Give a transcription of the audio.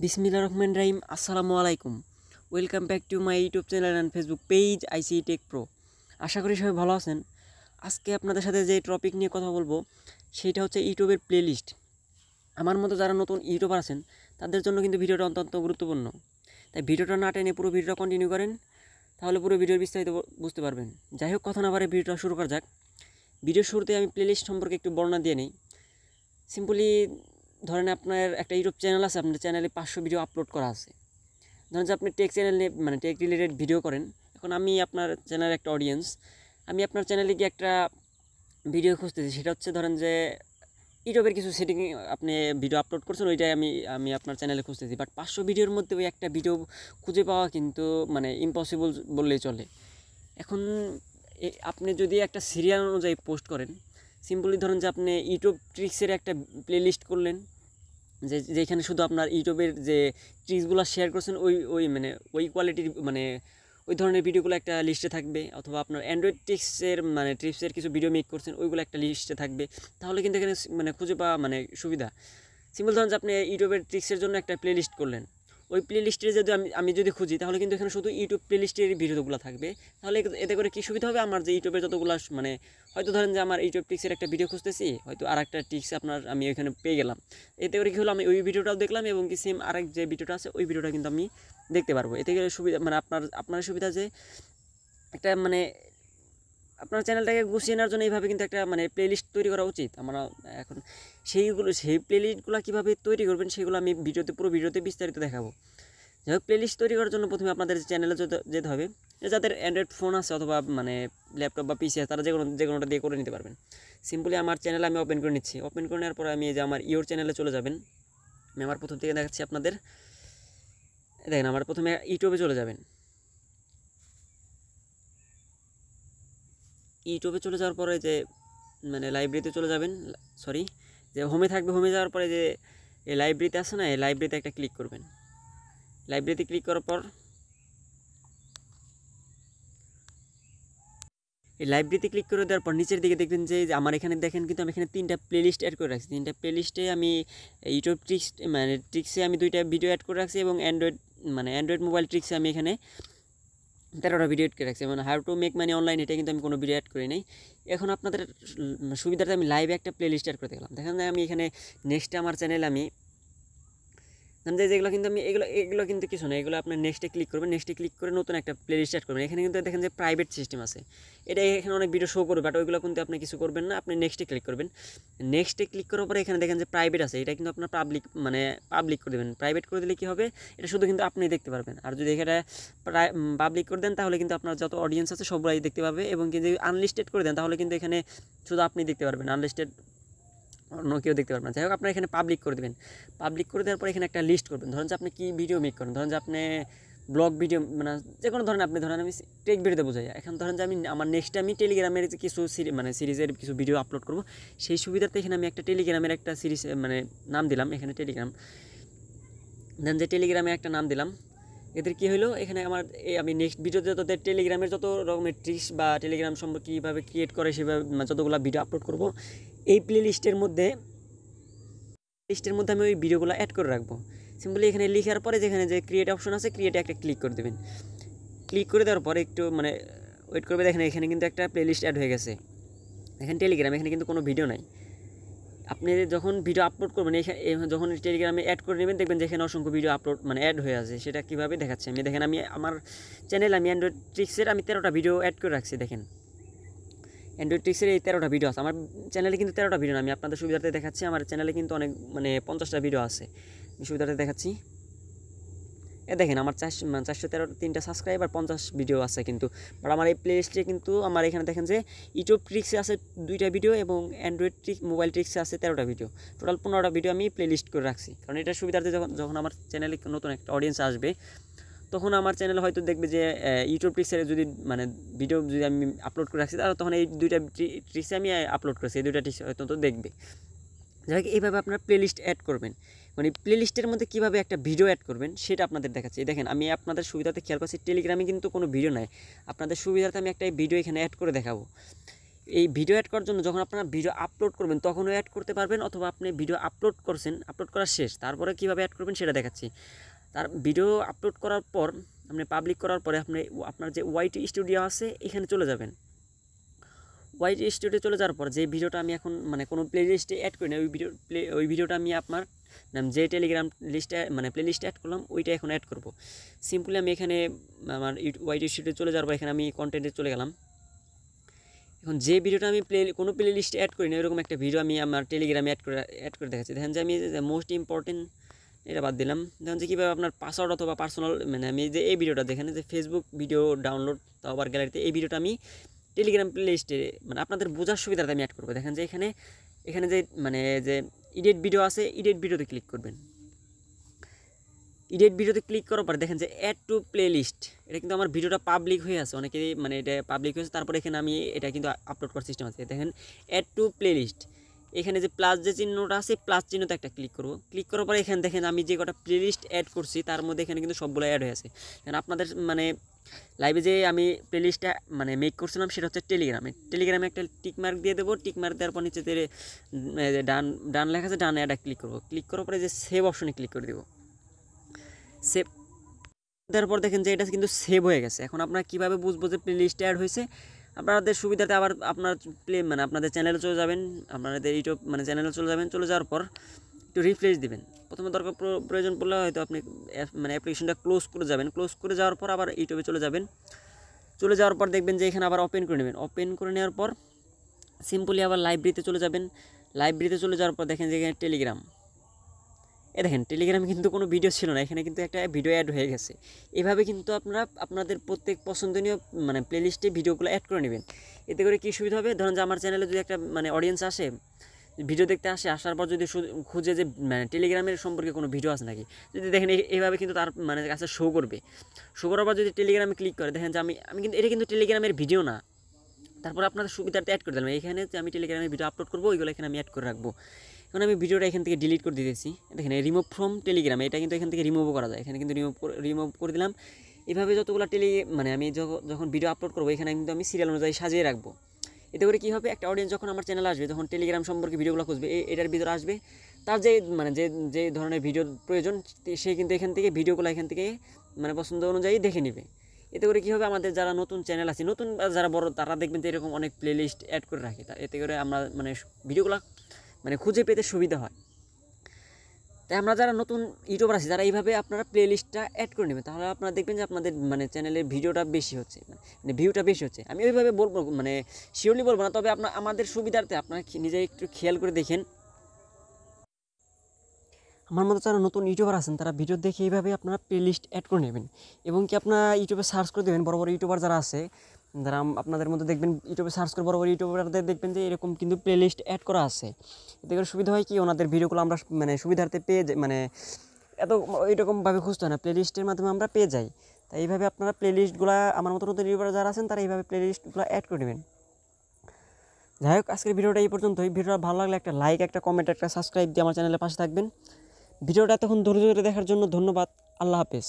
বিসমিল্লাহির রহমানির রহিম। আসসালামু আলাইকুম। Welcome back to my YouTube channel and Facebook page IC tech pro. আশা করি সবাই ভালো আছেন। আজকে আপনাদের সাথে যে টপিক নিয়ে কথা বলবো সেইটা হচ্ছে ইউটিউবের প্লেলিস্ট। আমার মতো যারা নতুন ইউটিউবার আছেন তাদের জন্য কিন্তু ভিডিওটা অত্যন্ত গুরুত্বপূর্ণ। তাই ভিডিওটা না টেনে পুরো ভিডিওটা কন্টিনিউ করেন, তাহলে পুরো ভিডিওর বিস্তারিত বুঝতে পারবেন। যাই হোক, কথা না বাড়ে ভিডিওটা শুরু করা যাক। ভিডিওর শুরুতে আমি প্লেলিস্ট সম্পর্কে একটু বর্ণনা দিয়ে নিই। সিম্পলি ধরেন আপনার একটা ইউটিউব চ্যানেল আছে, আপনার চ্যানেলে 500 ভিডিও আপলোড করা আছে। ধরেন যে আপনি টেক চ্যানেল নিয়ে টেক রিলেটেড ভিডিও করেন। এখন আমি আপনার চ্যানেলের একটা অডিয়েন্স, আমি আপনার চ্যানেলে গিয়ে একটা ভিডিও খুঁজতেছি। সেটা হচ্ছে ধরেন যে ইউটিউবের কিছু সেটিং আপনি ভিডিও আপলোড করছেন, ওইটাই আমি আমি আপনার চ্যানেলে খুঁজতেছি। বাট 500 ভিডিওর মধ্যে ওই একটা ভিডিও খুঁজে পাওয়া কিন্তু ইম্পসিবল বললেই চলে। এখন আপনি যদি একটা সিরিয়াল অনুযায়ী পোস্ট করেন, সিম্পলি ধরেন যে আপনি ইউটিউব ট্রিক্সের একটা প্লেলিস্ট করলেন, যেখানে শুধু আপনার ইউটিউবের যে ট্রিক্সগুলো শেয়ার করছেন ওই ওই ওই কোয়ালিটির ওই ধরনের ভিডিওগুলো একটা লিস্টে থাকবে, অথবা আপনার অ্যান্ড্রয়েড ট্রিপসের কিছু ভিডিও মেক করছেন ওইগুলো একটা লিস্টে থাকবে। তাহলে কিন্তু এখানে খুঁজে পাওয়া সুবিধা। সিম্পল ধরেন যে আপনি ইউটিউবের ট্রিক্সের জন্য একটা প্লেলিস্ট করলেন, ওই প্লেলিস্টে যদি আমি যদি খুঁজি তাহলে কিন্তু এখানে শুধু ইউটিউব প্লেলিস্টের ভিডিওগুলো থাকবে। তাহলে এতে করে কী সুবিধা হবে, আমার যে ইউটিউবের যতগুলো হয়তো ধরেন যে আমার ইউটিউব ট্রিক্সের একটা ভিডিও খুঁজতেছি, হয়তো আর একটা ট্রিক্স আমি ওইখানে পেয়ে গেলাম। এতে করে কী হলো, আমি ওই ভিডিওটাও দেখলাম এবং কি সেম আরেক যে ভিডিওটা আছে ওই ভিডিওটা কিন্তু আমি দেখতে পারবো। এতে করে সুবিধা আপনার সুবিধা যে একটা আপনার চ্যানেলটাকে গুছিয়ে নেওয়ার জন্য এইভাবে কিন্তু একটা প্লেলিস্ট তৈরি করা উচিত আমার। এখন সেই প্লেলিস্টগুলো কীভাবে তৈরি করবেন সেগুলো আমি পুরো ভিডিওতে বিস্তারিত দেখাবো। যাই হোক, প্লেলিস্ট তৈরি করার জন্য প্রথমে আপনাদের চ্যানেলে যেতে হবে। যাদের অ্যান্ড্রয়েড ফোন আছে অথবা ল্যাপটপ বা পিসি আছে তারা যে কোনোটা দিয়ে করে নিতে পারবেন। সিম্পলি আমার চ্যানেল আমি ওপেন করে নিচ্ছি। ওপেন করে নেওয়ার পরে আমি এই যে আমার ইওর চ্যানেলে চলে যাবেন। আমি আমার প্রথম থেকে দেখাচ্ছি আপনাদের। দেখেন, আমার প্রথমে ইউটিউবে চলে যাবেন। ইউটিউবে চলে যাওয়ার পরে যে লাইব্রেরিতে চলে যাবেন, সরি, যে হোমে থাকবে। হোমে যাওয়ার পরে যে এই লাইব্রেরিতে আছে না, এই লাইব্রেরিতে একটা ক্লিক করবেন। লাইব্রেরিতে ক্লিক করার পর এই লাইব্রেরিতে ক্লিক করে দেওয়ার পর নিচের দিকে দেখবেন যে আমার এখানে দেখেন কিন্তু আমি এখানে 3টা প্লেলিস্ট অ্যাড করে রাখছি। 3টা প্লেলিস্টে আমি ইউটিউব ট্রিক্সে আমি 2টা ভিডিও অ্যাড করে রাখছি, এবং অ্যান্ড্রয়েড মোবাইল ট্রিক্সে আমি এখানে 13টা ভিডিও অ্যাড করে রাখছি। How to make money online, এটা কিন্তু আমি কোনো ভিডিও অ্যাড করি নাই। এখন আপনাদের সুবিধাতে আমি লাইভে একটা প্লেলিস্ট অ্যাড করে দেখলাম। দেখেন আমি এখানে নেক্সটে আমার চ্যানেল আমি যেগুলো কিন্তু আমি এগুলো কিন্তু কিছু না, এগুলো আপনার নেক্সটে ক্লিক করবেন। নেক্সটে ক্লিক করে নতুন একটা প্লেলিস্ট অ্যাড করবেন। এখানে কিন্তু দেখেন যে প্রাইভেট সিস্টেম আছে, এটা এখানে অনেক ভিডিও শো করবে, বাট ওইগুলো কিন্তু আপনি কিছু করবেন না। আপনি নেক্সটে ক্লিক করবেন। নেক্সটে ক্লিক করার পরে এখানে দেখেন যে প্রাইভেট আছে, এটা কিন্তু আপনার পাবলিক করে দেবেন। প্রাইভেট করে দিলে কী হবে, এটা শুধু কিন্তু আপনি দেখতে পারবেন। আর যদি এখানে পাবলিক করে দেন তাহলে কিন্তু আপনার যত অডিয়েন্স আছে সবাই দেখতে পাবে, এবং যদি আনলিস্টেড করে দেন তাহলে কিন্তু এখানে শুধু আপনি দেখতে পারবেন, আনলিস্টেড অন্য কেউ দেখতে পারবেন না। যাই হোক, আপনার এখানে পাবলিক করে দেবেন। পাবলিক করে দেওয়ার পর এখানে একটা লিস্ট করবেন। ধরেন যে আপনি কী ভিডিও মেক করেন, ধরেন যে আপনি ব্লগ ভিডিও যে কোনো ধরেন আমি টেক ভিডিওতে বোঝাই। এখন ধরেন যে আমার নেক্সটে আমি টেলিগ্রামের কিছু সিরিজের কিছু ভিডিও আপলোড করব। সেই সুবিধাতে এখানে আমি একটা টেলিগ্রামের একটা সিরিজ নাম দিলাম। এখানে টেলিগ্রাম দেন, যে টেলিগ্রামে একটা নাম দিলাম। এদের কী হলো, এখানে আমি নেক্সট ভিডিওতে যত টেলিগ্রামের যত রকমের ট্রিক্স বা টেলিগ্রাম সম্পর্কে কীভাবে ক্রিয়েট করে সেভাবে যতগুলো ভিডিও আপলোড করব, এই লিস্টের মধ্যে আমি ওই ভিডিওগুলো অ্যাড করে রাখবো। সিম্পলি এখানে লিখার পরে যেখানে যে ক্রিয়েট অপশন আছে, ক্রিয়েটে একটা ক্লিক করে দেবেন। ক্লিক করে দেওয়ার পরে একটু ওয়েট করবে। দেখেন এখানে কিন্তু একটা প্লেলিস্ট অ্যাড হয়ে গেছে। এখানে টেলিগ্রাম, এখানে কিন্তু কোনো ভিডিও নাই। আপনি যখন ভিডিও আপলোড করবেন, যখন টেলিগ্রামে অ্যাড করে নেবেন, দেখবেন যে এখানে অসংখ্য ভিডিও অ্যাড হয়ে আছে। সেটা কীভাবে দেখাচ্ছে আমি দেখেন, আমি আমার চ্যানেল আমি অ্যান্ড্রয়েড ট্রিক্সের আমি 13টা ভিডিও অ্যাড করে রাখছি। দেখেন অ্যান্ড্রয়েড ট্রিক্সের এই 13টা ভিডিও আছে। আমার চ্যানেলে কিন্তু 13টা ভিডিও না, আমি আপনাদের সুবিধার্থে দেখাচ্ছি। আমার চ্যানেলে কিন্তু অনেক 50টা ভিডিও আছে, আমি সুবিধার্থে দেখাচ্ছি। দেখেন আমার 413 সাবস্ক্রাইবার, 50 ভিডিও আছে কিন্তু। বাট আমার এই প্লেলিস্টে কিন্তু আমার এখানে দেখেন যে ইউটিউব ট্রিক্সে আছে 2টা ভিডিও, এবং অ্যান্ড্রয়েড মোবাইল ট্রিক্সে আছে 13টা ভিডিও। টোটাল 15টা ভিডিও আমি প্লেলিস্ট করে রাখছি। কারণ এটার সুবিধার্থে যখন আমার চ্যানেলে নতুন একটা অডিয়েন্স আসবে, তখন আমার চ্যানেলে হয়তো দেখবে যে ইউটিউব ট্রিক্সের যদি ভিডিও যদি আমি আপলোড করে রাখছি, তাহলে তখন এই 2টা ট্রিক্সে আমি আপলোড করেছি, এই 2টা ট্রিক্স হয়তো দেখবে। যাই হোক, এইভাবে আপনারা প্লেলিস্ট অ্যাড করবেন। প্লেলিস্টের মধ্যে কীভাবে একটা ভিডিও অ্যাড করবেন সেটা আপনাদের দেখাচ্ছি। দেখেন আমি আপনাদের সুবিধাতে খেয়াল করছি টেলিগ্রামে কিন্তু কোনো ভিডিও নাই, আপনাদের সুবিধাতে আমি একটা ভিডিও এখানে অ্যাড করে দেখাবো। এই ভিডিও অ্যাড করার জন্য যখন আপনারা ভিডিও আপলোড করবেন তখনও অ্যাড করতে পারবেন, অথবা আপনি ভিডিও আপলোড করছেন, আপলোড করা শেষ, তারপরে কীভাবে অ্যাড করবেন সেটা দেখাচ্ছি। তার ভিডিও আপলোড করার পর আপনি পাবলিক করার পরে আপনি আপনার যে ওয়াইটি স্টুডিও আছে এখানে চলে যাবেন। ওয়াইটি স্টুডিও চলে যাওয়ার পর যে ভিডিওটা আমি এখন মানে কোনো প্লে লিস্টে অ্যাড করি না, ওই ভিডিওটা আমি আপনার যে টেলিগ্রাম লিস্টে মানে প্লে লিস্টে অ্যাড করলাম ওইটা এখন অ্যাড করব। সিম্পলি আমি এখানে আমার ওয়াইটি স্টুডিও চলে যাওয়ার পর এখানে আমি কন্টেন্টে চলে গেলাম। এখন যে ভিডিওটা আমি কোনো প্লে লিস্টে অ্যাড করি না এরকম একটা ভিডিও আমি আমার টেলিগ্রামে অ্যাড করে দেখাচ্ছি। দেখেন যে আমি মোস্ট ইম্পর্টেন্ট এটা বাদ দিলাম। দেখুন যে কীভাবে আপনার পাসওয়ার্ড অথবা পার্সোনাল মানে আমি যে এই ভিডিওটা দেখেন যে ফেসবুক ভিডিও ডাউনলোড তাও আবার গ্যালারিতে, এই ভিডিওটা আমি টেলিগ্রাম প্লে লিস্টে মানে আপনাদের বোঝার সুবিধাতে আমি অ্যাড করবো। দেখেন যে এখানে যে মানে যে এডিট ভিডিও আছে, এডিট ভিডিওতে ক্লিক করবেন। এডিট ভিডিওতে ক্লিক করার পর দেখেন যে অ্যাড টু প্লে লিস্ট, এটা কিন্তু আমার ভিডিওটা পাবলিক হয়ে আছে, অনেকেই মানে এটা পাবলিক হয়েছে। তারপরে এখানে আমি এটা কিন্তু আপলোড করার সিস্টেম আছে। দেখেন অ্যাড টু প্লে লিস্ট, এখানে যে প্লাস যে চিহ্নটা আছে প্লাস চিহ্নতে একটা ক্লিক করব। ক্লিক করার পরে এখানে দেখেন আমি যে কটা প্লে লিস্ট অ্যাড করছি তার মধ্যে এখানে কিন্তু সবগুলো অ্যাড হয়ে আছে। কারণ আপনাদের মানে লাইভে যে আমি প্লে লিস্টটা মানে মেক করছিলাম সেটা হচ্ছে টেলিগ্রামে একটা টিক মার্ক দিয়ে দেবো। টিক মার্ক দেওয়ার পর নিচে ডান লেখা আছে, ডানে একটা ক্লিক করবো। ক্লিক করার পরে যে সেভ অপশনে ক্লিক করে দেবো। সেভ দেওয়ার পর দেখেন যে এটা কিন্তু সেভ হয়ে গেছে। এখন আপনারা কীভাবে বুঝবো যে প্লে লিস্টে অ্যাড হয়েছে? আপনাদের সুবিধাতে আবার আপনার মানে আপনাদের চ্যানেলে চলে যাবেন, আপনাদের ইউটিউব মানে চ্যানেলে চলে যাবেন। চলে যাওয়ার পর একটু রিফ্রেশ দিবেন। প্রথমে দরকার প্রয়োজন পড়লে হয়তো আপনি মানে অ্যাপ্লিকেশনটা ক্লোজ করে যাবেন। ক্লোজ করে যাওয়ার পর আবার ইউটিউবে চলে যাবেন। চলে যাওয়ার পর দেখবেন যে এখানে আবার ওপেন করে নেবেন। ওপেন করে নেওয়ার পর সিম্পলি আবার লাইব্রেরিতে চলে যাবেন। লাইব্রেরিতে চলে যাওয়ার পর দেখেন যে এখানে টেলিগ্রাম, দেখেন টেলিগ্রামে কিন্তু কোনো ভিডিও ছিল না, এখানে কিন্তু একটা ভিডিও অ্যাড হয়ে গেছে। এভাবে কিন্তু আপনারা আপনাদের প্রত্যেক পছন্দনীয় মানে প্লেলিস্টে ভিডিওগুলো অ্যাড করে নেবেন। এতে করে কী সুবিধা হবে? ধরুন যে আমার চ্যানেলে যদি একটা মানে অডিয়েন্স আসে, ভিডিও দেখতে আসে, আসার পর যদি খুঁজে যে মানে টেলিগ্রামের সম্পর্কে কোনো ভিডিও আছে নাকি, যদি দেখেন এইভাবে কিন্তু তার মানে কাছে শো করবে। শো করার পর যদি টেলিগ্রামে ক্লিক করে দেখেন যে আমি কিন্তু এটা কিন্তু টেলিগ্রামের ভিডিও না, তারপর আপনাদের সুবিধার্থে অ্যাড করে দিলাম। এখানে যে আমি টেলিগ্রামে ভিডিও আপলোড করবো ওইগুলো এখানে আমি অ্যাড করে রাখবো। এখন আমি ভিডিওটা এখান থেকে ডিলিট করে দিতেছি। দেখেন রিমুভ ফ্রম টেলিগ্রাম, এটা কিন্তু এখান থেকে রিমুভও করা যায়। এখানে কিন্তু রিমুভ করে দিলাম। এভাবে যতগুলো মানে আমি যখন ভিডিও আপলোড করবো এখানে কিন্তু আমি সিরিয়াল অনুযায়ী সাজিয়ে রাখবো। এতে করে কী হবে? একটা অডিয়েন্স যখন আমার চ্যানেলে আসবে, যখন টেলিগ্রাম সম্পর্কে ভিডিওগুলো খুঁজবে, এটার ভিতরে আসবে, তার যে মানে যে ধরনের ভিডিও প্রয়োজন সে কিন্তু এখান থেকে ভিডিওগুলো এখান থেকে মানে পছন্দ অনুযায়ী দেখে নেবে। এতে করে কী হবে? আমাদের যারা নতুন চ্যানেল আছে, নতুন যারা বড়, তারা দেখবেন যে এরকম অনেক প্লে লিস্ট অ্যাড করে রাখে। এতে করে আমরা মানে ভিডিওগুলো মানে খুঁজে পেতে সুবিধা হয়। তাই আমরা যারা নতুন ইউটিউবার আছি তারা এইভাবে আপনারা প্লে লিস্টটা অ্যাড করে নেবেন, তাহলে আপনারা দেখবেন যে আপনাদের মানে চ্যানেলের ভিডিওটা বেশি হচ্ছে, মানে ভিউটা বেশি হচ্ছে। আমি ওইভাবে বলবো মানে শিওরলি বলবো না, তবে আমাদের সুবিধার্থে আপনারা নিজে একটু খেয়াল করে দেখেন। আমার মতো যারা নতুন ইউটিউবার আছেন তারা ভিডিও দেখে এইভাবে আপনারা প্লে লিস্ট অ্যাড করে নেবেন। এবং কি আপনারা ইউটিউবে সার্চ করে দেবেন, বড় বড় ইউটিউবার যারা আছে, যারা আপনাদের মধ্যে দেখবেন ইউটিউবে সার্চ করে বড় বড় ইউটিউবারদের দেখবেন যে এরকম কিন্তু প্লে লিস্ট অ্যাড করা আছে। এতে করে সুবিধা হয় কি, ওনাদের ভিডিওগুলো আমরা মানে সুবিধার্থে পেয়ে যাই, মানে এত এরকমভাবে খুঁজতে হয় না, প্লে লিস্টের মাধ্যমে আমরা পেয়ে যাই। তাই এইভাবে আপনারা প্লে লিস্টগুলো আমার মতো নতুন ইউটিউবার যারা আছেন তারা এইভাবে প্লে লিস্টগুলো অ্যাড করে নেবেন। যাই হোক, আজকের ভিডিওটা এই পর্যন্তই। ভিডিওটা ভালো লাগলে একটা লাইক, একটা কমেন্ট, একটা সাবস্ক্রাইব দিয়ে আমার চ্যানেলের পাশে থাকবেন। ভিডিওটা এতক্ষণ ধৈর্য ধরে দেখার জন্য ধন্যবাদ। আল্লাহ হাফেজ।